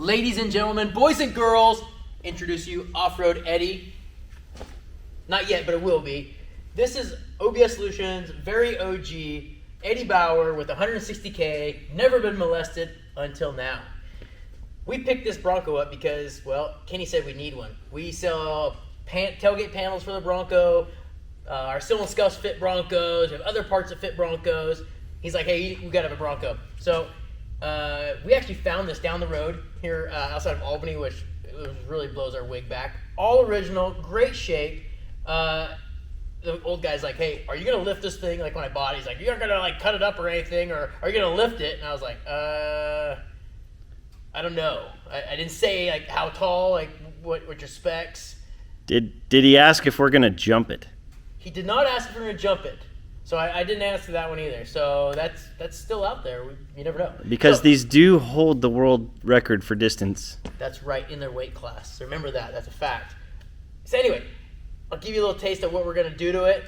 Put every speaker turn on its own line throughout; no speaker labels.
Ladies and gentlemen, boys and girls, introduce you Off-Road Eddie. Not yet, but it will be. This is OBS Solutions, very OG, Eddie Bauer with 160K, never been molested until now. We picked this Bronco up because, well, Kenny said we need one. We sell tailgate panels for the Bronco, our Sill and Scuffs fit Broncos, we have other parts that fit Broncos. He's like, hey, we gotta have a Bronco. So we actually found this down the road here outside of Albany, which really blows our wig back. All original, great shape. The old guy's like, hey, are you gonna lift this thing? Like when I bought it, he's like, you're not gonna like cut it up or anything, or are you gonna lift it? And I was like, I don't know. I didn't say like how tall, like what your specs.
Did he ask if we're gonna jump it?
He did not ask if we're gonna jump it. So I didn't answer that one either. So that's still out there. You never know.
Because these do hold the world record for distance.
That's right, in their weight class. So remember that. That's a fact. So anyway, I'll give you a little taste of what we're gonna do to it.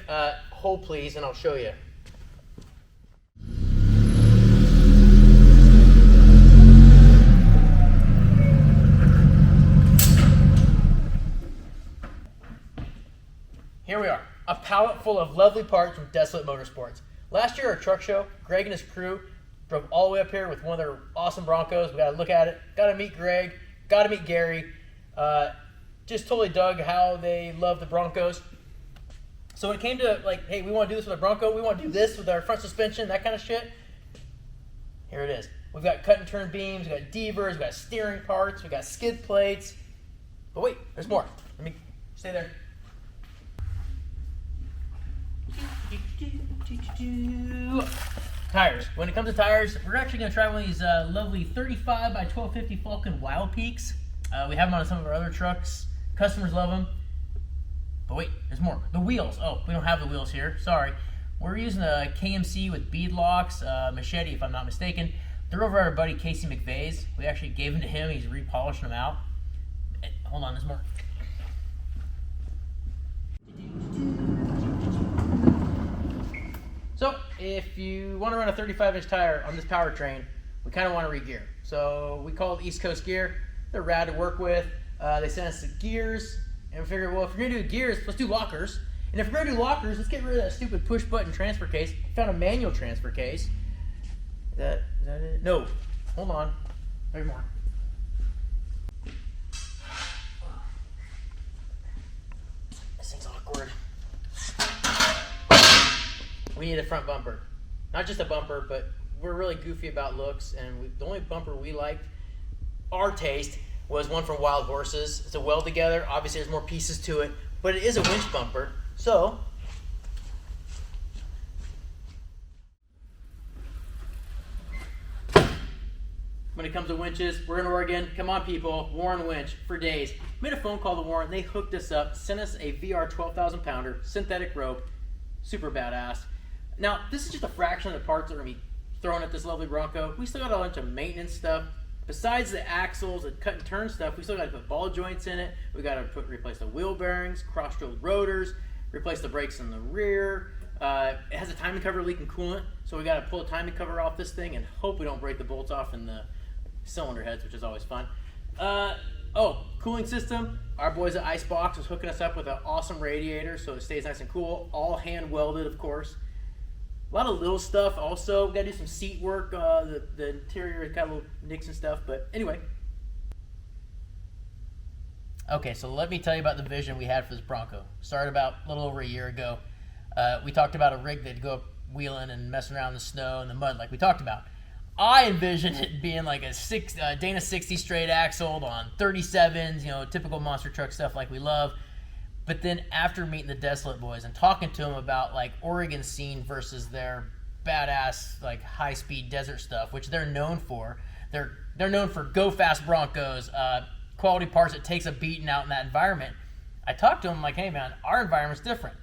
Hold please, and I'll show you. Here we are, a pallet full of lovely parts from Desolate Motorsports. Last year at our truck show, Greg and his crew drove all the way up here with one of their awesome Broncos. We got to look at it, got to meet Greg, got to meet Gary. Just totally dug how they love the Broncos. So when it came to like, hey, we want to do this with our Bronco, we want to do this with our front suspension, that kind of shit. Here it is. We've got cut and turn beams, we've got devers, we've got steering parts, we've got skid plates. But wait, there's more. Let me stay there. Tires. When it comes to tires, we're actually going to try one of these lovely 35 by 1250 Falcon Wild Peaks. We have them on some of our other trucks. Customers love them. But wait, there's more. The wheels. Oh, we don't have the wheels here. Sorry. We're using a KMC with bead locks, Machete if I'm not mistaken. They're over at our buddy Casey McVeigh's. We actually gave them to him. He's repolishing them out. Hold on, there's more. So, if you want to run a 35-inch tire on this powertrain, we kind of want to re-gear. So, we called East Coast Gear. They're rad to work with. They sent us the gears, and we figured, well, if you're going to do gears, let's do lockers. And if we're going to do lockers, let's get rid of that stupid push-button transfer case. We found a manual transfer case. Is that it? No. Hold on. There's more. This thing's awkward. We need a front bumper. Not just a bumper, but we're really goofy about looks, and the only bumper we liked, our taste, was one from Wild Horses. It's a weld together. Obviously, there's more pieces to it, but it is a winch bumper. So, when it comes to winches, we're in Oregon. Come on, people. Warren Winch for days. Made a phone call to Warren. They hooked us up, sent us a VR 12,000 pounder, synthetic rope, super badass. Now, this is just a fraction of the parts that are going to be thrown at this lovely Bronco. We still got a bunch of maintenance stuff. Besides the axles and cut and turn stuff, we still got to put ball joints in it. We got to replace the wheel bearings, cross-drilled rotors, replace the brakes in the rear. It has a timing cover leaking coolant, so we got to pull the timing cover off this thing and hope we don't break the bolts off in the cylinder heads, which is always fun. Cooling system. Our boys at Icebox is hooking us up with an awesome radiator so it stays nice and cool. All hand welded, of course. A lot of little stuff also. We gotta do some seat work. The interior has got little nicks and stuff, but anyway. Okay, so let me tell you about the vision we had for this Bronco. Started about a little over a year ago. We talked about a rig that'd go up wheeling and messing around in the snow and the mud like we talked about. I envisioned it being like a Dana 60 straight axled on 37s, typical monster truck stuff like we love. But then after meeting the Desolate boys and talking to them about like Oregon scene versus their badass like high-speed desert stuff, which they're known for. They're known for go fast Broncos, quality parts that takes a beating out in that environment. I talked to them like, hey man, our environment's different.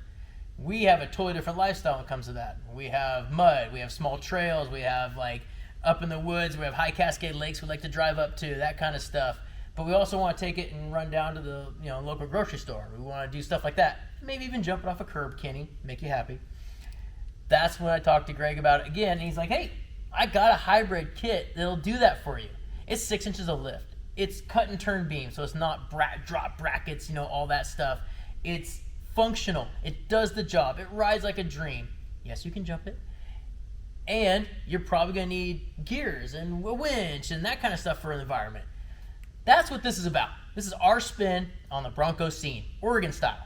We have a totally different lifestyle when it comes to that. We have mud, we have small trails, we have like up in the woods, we have high Cascade lakes we like to drive up to, that kind of stuff. But we also want to take it and run down to the local grocery store. We want to do stuff like that. Maybe even jump it off a curb, Kenny, make you happy. That's when I talked to Greg about it again. And he's like, hey, I got a hybrid kit that'll do that for you. It's 6 inches of lift. it's cut and turn beam, so it's not drop brackets, all that stuff. It's functional. It does the job. It rides like a dream. Yes, you can jump it. And you're probably going to need gears and a winch and that kind of stuff for an environment. That's what this is about. This is our spin on the Bronco scene, Oregon style.